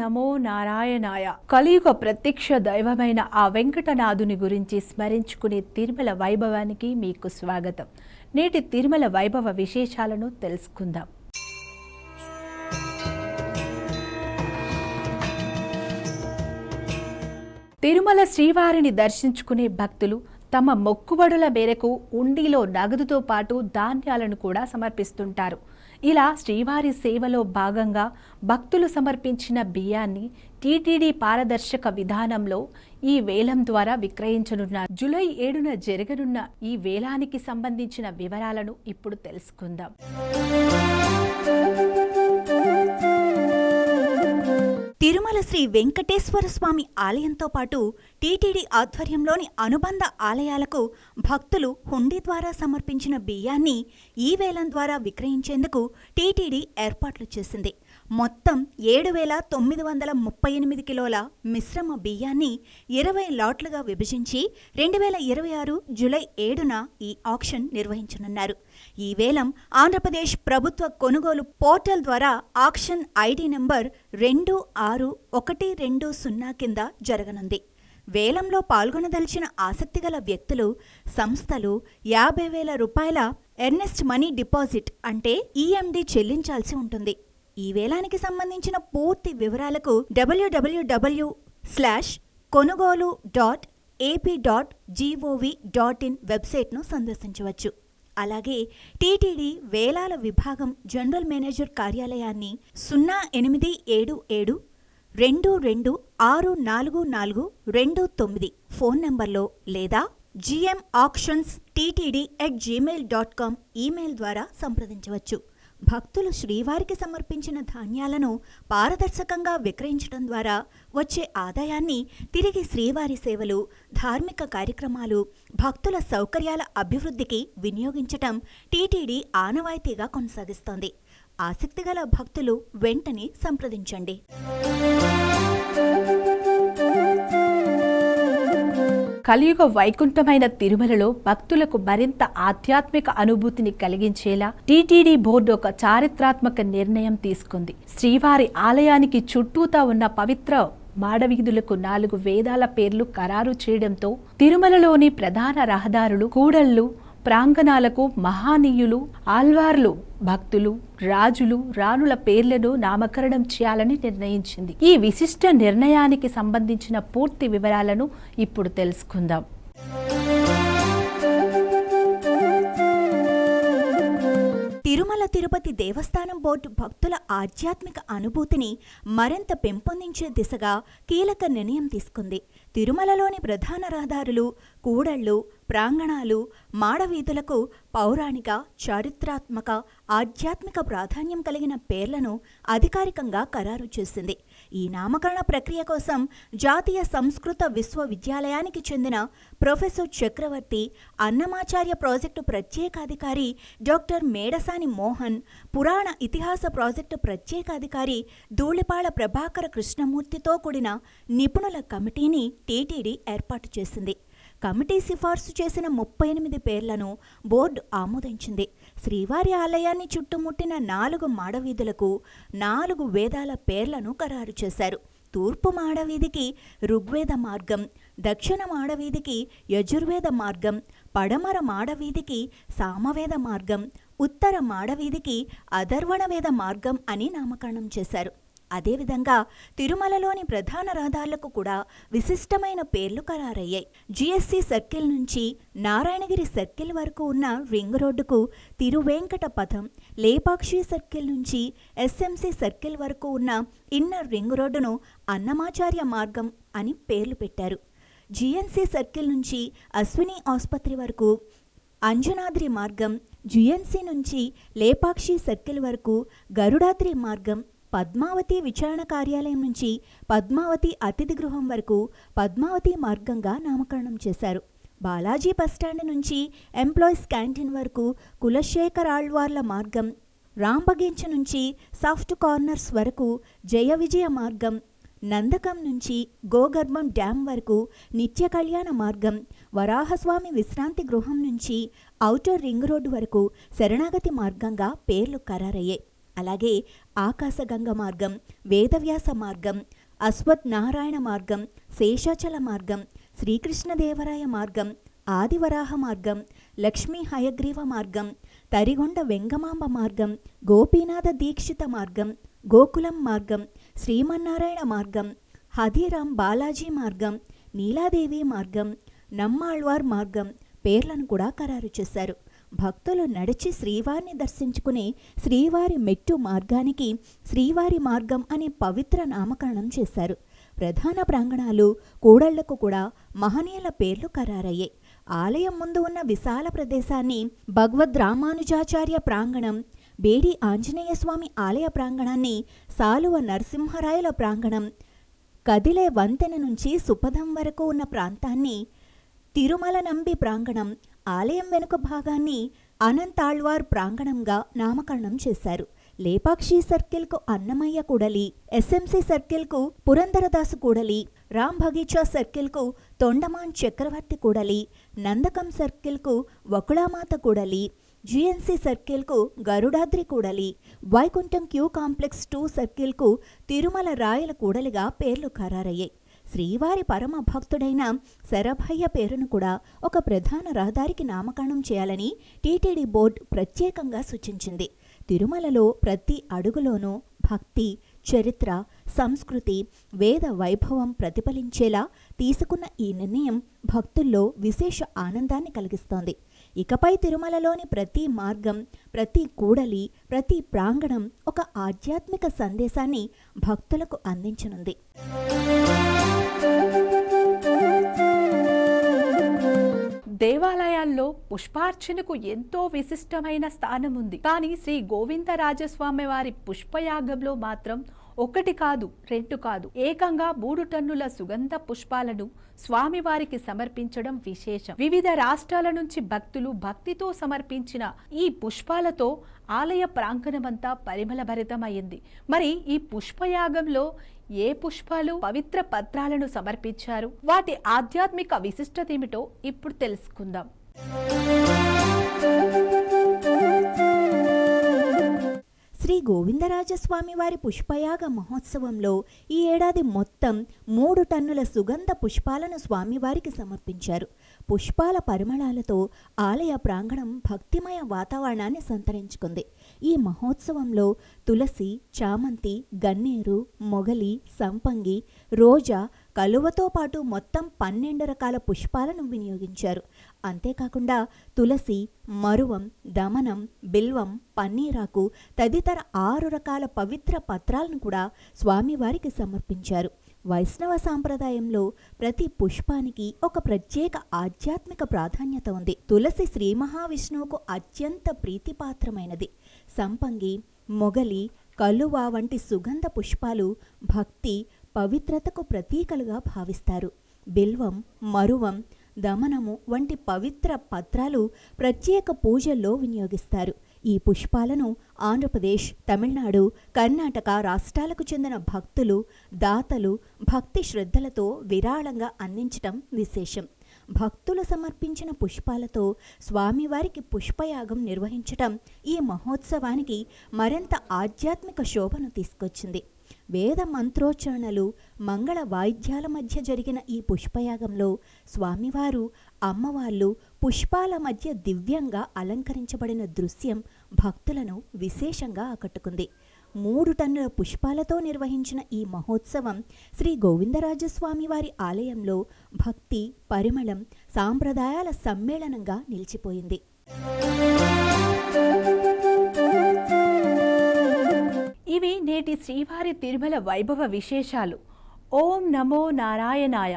నమో నారాయణాయ. కలియుగ ప్రత్యక్ష దైవమైన ఆ వెంకటనాథుని గురించి స్మరించుకునే తిరుమల వైభవానికి మీకు స్వాగతం. నేటి తిరుమల వైభవ విశేషాలను తెలుసుకుందాం. తిరుమల శ్రీవారిని దర్శించుకునే భక్తులు తమ మొక్కుబడుల మేరకు ఉండిలో నగదుతో పాటు ధాన్యాలను కూడా సమర్పిస్తుంటారు. ఇలా శ్రీవారి సేవలో భాగంగా భక్తులు సమర్పించిన బియ్యాన్ని టీటీడీ పారదర్శక విధానంలో ఈ వేలం ద్వారా విక్రయించనున్నారు. జూలై 7న జరగనున్న ఈ వేలానికి సంబంధించిన వివరాలను ఇప్పుడు తెలుసుకుందాం. తిరుమల శ్రీ వెంకటేశ్వర స్వామి ఆలయంతో పాటు టీటీడీ ఆధ్వర్యంలోని అనుబంధ ఆలయాలకు భక్తులు హుండీ ద్వారా సమర్పించిన బియ్యాన్ని ఈ వేలం ద్వారా విక్రయించేందుకు టీటీడీ ఏర్పాట్లు చేసింది. మొత్తం 7,938 కిలోల మిశ్రమ బియ్యాన్ని 20 లాట్లుగా విభజించి 2026 జూలై 7న ఈ ఆక్షన్ నిర్వహించనున్నారు. ఈ వేలం ఆంధ్రప్రదేశ్ ప్రభుత్వ కొనుగోలు పోర్టల్ ద్వారా ఆక్షన్ ఐడి నంబర్ 26120 కింద జరగనుంది. వేలంలో పాల్గొనదలిచిన ఆసక్తిగల వ్యక్తులు, సంస్థలు 50,000 రూపాయల ఎర్నెస్ట్ మనీ డిపాజిట్ అంటే ఈఎండి చెల్లించాల్సి ఉంటుంది. ఈ వేలానికి సంబంధించిన పూర్తి వివరాలకు www.konugolu.ap.gov.in వెబ్సైట్ను సందర్శించవచ్చు. అలాగే టీటీడీ వేలాల విభాగం జనరల్ మేనేజర్ కార్యాలయాన్ని 087722644429 ఫోన్ నంబర్లో లేదా gmauctionsttd@gmail.com ఈమెయిల్ ద్వారా సంప్రదించవచ్చు. భక్తులు శ్రీవారికి సమర్పించిన ధాన్యాలను పారదర్శకంగా విక్రయించడం ద్వారా వచ్చే ఆదాయాన్ని తిరిగి శ్రీవారి సేవలు, ధార్మిక కార్యక్రమాలు, భక్తుల సౌకర్యాల అభివృద్ధికి వినియోగించటం టీటీడీ ఆనవాయితీగా కొనసాగిస్తోంది. ఆసక్తిగల భక్తులు వెంటనే సంప్రదించండి. కలియుగ వైకుంఠమైన తిరుమలలో భక్తులకు మరింత ఆధ్యాత్మిక అనుభూతిని కలిగించేలా టీటీడీ బోర్డు ఒక చారిత్రాత్మక నిర్ణయం తీసుకుంది. శ్రీవారి ఆలయానికి చుట్టూతా ఉన్న పవిత్ర మాడవీధులకు 4 వేదాల పేర్లు ఖరారు చేయడంతో తిరుమలలోని ప్రధాన రహదారులు, కూడళ్లు, ప్రాంగణాలకు మహానీయులు, ఆల్వార్లు, భక్తులు, రాజులు, రాణుల పేర్లను నామకరణం చేయాలని నిర్ణయించింది. ఈ విశిష్ట నిర్ణయానికి సంబంధించిన పూర్తి వివరాలను ఇప్పుడు తెలుసుకుందాం. తిరుమల తిరుపతి దేవస్థానం బోర్డు భక్తుల ఆధ్యాత్మిక అనుభూతిని మరింత పెంపొందించే దిశగా కీలక నిర్ణయం తీసుకుంది. తిరుమలలోని ప్రధాన రహదారులు, కూడళ్లు, ప్రాంగణాలు, మాడవీధులకు పౌరాణిక, చారిత్రాత్మక, ఆధ్యాత్మిక ప్రాధాన్యం కలిగిన పేర్లను అధికారికంగా ఖరారు చేసింది. ఈ నామకరణ ప్రక్రియ కోసం జాతీయ సంస్కృత విశ్వవిద్యాలయానికి చెందిన ప్రొఫెసర్ చక్రవర్తి, అన్నమాచార్య ప్రాజెక్టు ప్రత్యేకాధికారి డాక్టర్ మేడసాని మోహన్, పురాణ ఇతిహాస ప్రాజెక్టు ప్రత్యేకాధికారి ధూళిపాళ ప్రభాకర కృష్ణమూర్తితో కూడిన నిపుణుల కమిటీని టీటీడీ ఏర్పాటు చేసింది. కమిటీ సిఫార్సు చేసిన 38 పేర్లను బోర్డు ఆమోదించింది. శ్రీవారి ఆలయాన్ని చుట్టుముట్టిన 4 మాడవీధులకు 4 వేదాల పేర్లను ఖరారు చేశారు. తూర్పు మాడవీధికి ఋగ్వేద మార్గం, దక్షిణ మాడవీధికి యజుర్వేద మార్గం, పడమర మాడవీధికి సామవేద మార్గం, ఉత్తర మాడవీధికి అధర్వణవేద మార్గం అని నామకరణం చేశారు. అదేవిధంగా తిరుమలలోని ప్రధాన రహదారులకు కూడా విశిష్టమైన పేర్లు ఖరారయ్యాయి. జిఎస్సి సర్కిల్ నుంచి నారాయణగిరి సర్కిల్ వరకు ఉన్న రింగ్ రోడ్డుకు తిరువేంకట పథం, లేపాక్షి సర్కిల్ నుంచి ఎస్ఎంసి సర్కిల్ వరకు ఉన్న ఇన్నర్ రింగ్ రోడ్డును అన్నమాచార్య మార్గం అని పేర్లు పెట్టారు. జిఎన్సి సర్కిల్ నుంచి అశ్విని ఆసుపత్రి వరకు అంజనాద్రి మార్గం, జిఎన్సి నుంచి లేపాక్షి సర్కిల్ వరకు గరుడాద్రి మార్గం, పద్మావతి విచారణ కార్యాలయం నుంచి పద్మావతి అతిథి గృహం వరకు పద్మావతి మార్గంగా నామకరణం చేశారు. బాలాజీ బస్టాండ్ నుంచి ఎంప్లాయీస్ క్యాంటీన్ వరకు కులశేఖర్ ఆళ్వార్ల మార్గం, రాంబగీంచ నుంచి సాఫ్ట్ కార్నర్స్ వరకు జయ విజయ మార్గం, నందకం నుంచి గోగర్భం డ్యాం వరకు నిత్య కళ్యాణ మార్గం, వరాహస్వామి విశ్రాంతి గృహం నుంచి ఔటర్ రింగ్ రోడ్డు వరకు శరణాగతి మార్గంగా పేర్లు ఖరారయ్యాయి. అలాగే ఆకాశగంగ మార్గం, వేదవ్యాస మార్గం, అశ్వత్ నారాయణ మార్గం, శేషాచల మార్గం, శ్రీకృష్ణదేవరాయ మార్గం, ఆదివరాహ మార్గం, లక్ష్మీ హయగ్రీవ మార్గం, తరిగొండ వెంగమాంబ మార్గం, గోపీనాథ దీక్షిత మార్గం, గోకులం మార్గం, శ్రీమన్నారాయణ మార్గం, హదీరాం బాలాజీ మార్గం, నీలాదేవి మార్గం, నమ్మాళ్వార్ మార్గం పేర్లను కూడా ఖరారు చేశారు. భక్తులు నడిచి శ్రీవారిని దర్శించుకునే శ్రీవారి మెట్టు మార్గానికి శ్రీవారి మార్గం అనే పవిత్ర నామకరణం చేశారు. ప్రధాన ప్రాంగణాలు, కూడళ్లకు కూడా మహనీయుల పేర్లు ఖరారయ్యాయి. ఆలయం ముందు ఉన్న విశాల ప్రదేశాన్ని భగవద్ రామానుజాచార్య ప్రాంగణం, బేడి ఆంజనేయ స్వామి ఆలయ ప్రాంగణాన్ని సాలువ నరసింహరాయల ప్రాంగణం, కదిలే వంతెన నుంచి సుపథం వరకు ఉన్న ప్రాంతాన్ని తిరుమల నంబి ప్రాంగణం, ఆలయం వెనుక భాగాన్ని అనంతాళ్వార్ ప్రాంగణంగా నామకరణం చేశారు. లేపాక్షి సర్కిల్కు అన్నమయ్య కూడలి, ఎస్ఎంసి సర్కిల్కు పురందరదాసు కూడలి, రామ్ బగీచా సర్కిల్కు తొండమాన్ చక్రవర్తి కూడలి, నందకం సర్కిల్కు వకుళామాత కూడలి, జిఎన్సి సర్కిల్కు గరుడాద్రి కూడలి, వైకుంఠం క్యూ కాంప్లెక్స్ 2 సర్కిల్కు తిరుమల రాయల కూడలిగా పేర్లు ఖరారయ్యాయి. శ్రీవారి పరమ భక్తుడైన శరభయ్య పేరును కూడా ఒక ప్రధాన రహదారికి నామకరణం చేయాలని టీటీడీ బోర్డు ప్రత్యేకంగా సూచించింది. తిరుమలలో ప్రతి అడుగులోనూ భక్తి, చరిత్ర, సంస్కృతి, వేద వైభవం ప్రతిఫలించేలా తీసుకున్న ఈ నిర్ణయం భక్తుల్లో విశేష ఆనందాన్ని కలిగిస్తోంది. ఇకపై తిరుమలలోని ప్రతి మార్గం, ప్రతి కూడలి, ప్రతి ప్రాంగణం ఒక ఆధ్యాత్మిక సందేశాన్ని భక్తులకు అందించనుంది. దేవాలయాల్లో పుష్పార్చనకు ఎంతో విశిష్టమైన స్థానం ఉంది. కానీ శ్రీ గోవిందరాజస్వామి వారి పుష్పయాగంలో మాత్రం 1 కాదు 2 కాదు, ఏకంగా 3 టన్నుల సుగంధ పుష్పాలను స్వామివారికి సమర్పించడం విశేషం. వివిధ రాష్ట్రాల నుంచి భక్తులు భక్తితో సమర్పించిన ఈ పుష్పాలతో ఆలయ ప్రాంగణమంతా పరిమళభరితమైంది. మరి ఈ పుష్పయాగంలో ఏ పుష్పాలు, పవిత్ర పత్రాలను సమర్పించారు, వాటి ఆధ్యాత్మిక విశిష్టత ఏమిటో ఇప్పుడు తెలుసుకుందాం. శ్రీ గోవిందరాజస్వామి వారి పుష్పయాగ మహోత్సవంలో ఈ ఏడాది మొత్తం 3 టన్నుల సుగంధ పుష్పాలను స్వామివారికి సమర్పించారు. పుష్పాల పరిమళాలతో ఆలయ ప్రాంగణం భక్తిమయ వాతావరణాన్ని సంతరించుకుంది. ఈ మహోత్సవంలో తులసి, చామంతి, గన్నేరు, మొగలి, సంపంగి, రోజా, కలువతో పాటు మొత్తం 12 రకాల పుష్పాలను వినియోగించారు. అంతేకాకుండా తులసి, మరువం, దమనం, బిల్వం, పన్నీరాకు తదితర 6 రకాల పవిత్ర పత్రాలను కూడా స్వామివారికి సమర్పించారు. వైష్ణవ సాంప్రదాయంలో ప్రతి పుష్పానికి ఒక ప్రత్యేక ఆధ్యాత్మిక ప్రాధాన్యత ఉంది. తులసి శ్రీ మహావిష్ణువుకు అత్యంత ప్రీతిపాత్రమైనది. సంపంగి, మొగలి, కలువ వంటి సుగంధ పుష్పాలు భక్తి, పవిత్రతకు ప్రతీకలుగా భావిస్తారు. బిల్వం, మరువం, దమనము వంటి పవిత్ర పత్రాలు ప్రత్యేక పూజల్లో వినియోగిస్తారు. ఈ పుష్పాలను ఆంధ్రప్రదేశ్, తమిళనాడు, కర్ణాటక రాష్ట్రాలకు చెందిన భక్తులు, దాతలు భక్తి శ్రద్ధలతో విరాళంగా అందించటం విశేషం. భక్తులు సమర్పించిన పుష్పాలతో స్వామివారికి పుష్పయాగం నిర్వహించటం ఈ మహోత్సవానికి మరింత ఆధ్యాత్మిక శోభను తీసుకొచ్చింది. వేద మంత్రోచ్చరణలు, మంగళ వాయిద్యాల మధ్య జరిగిన ఈ పుష్పయాగంలో స్వామివారు, అమ్మవార్లు పుష్పాల మధ్య దివ్యంగా అలంకరించబడిన దృశ్యం భక్తులను విశేషంగా ఆకట్టుకుంది. 3 టన్నుల పుష్పాలతో నిర్వహించిన ఈ మహోత్సవం శ్రీ గోవిందరాజస్వామి వారి ఆలయంలో భక్తి, పరిమళం, సాంప్రదాయాల సమ్మేళనంగా నిలిచిపోయింది. ఇవి నేటి శ్రీవారి తిరుమల వైభవ విశేషాలు. ఓం నమో నారాయణాయ.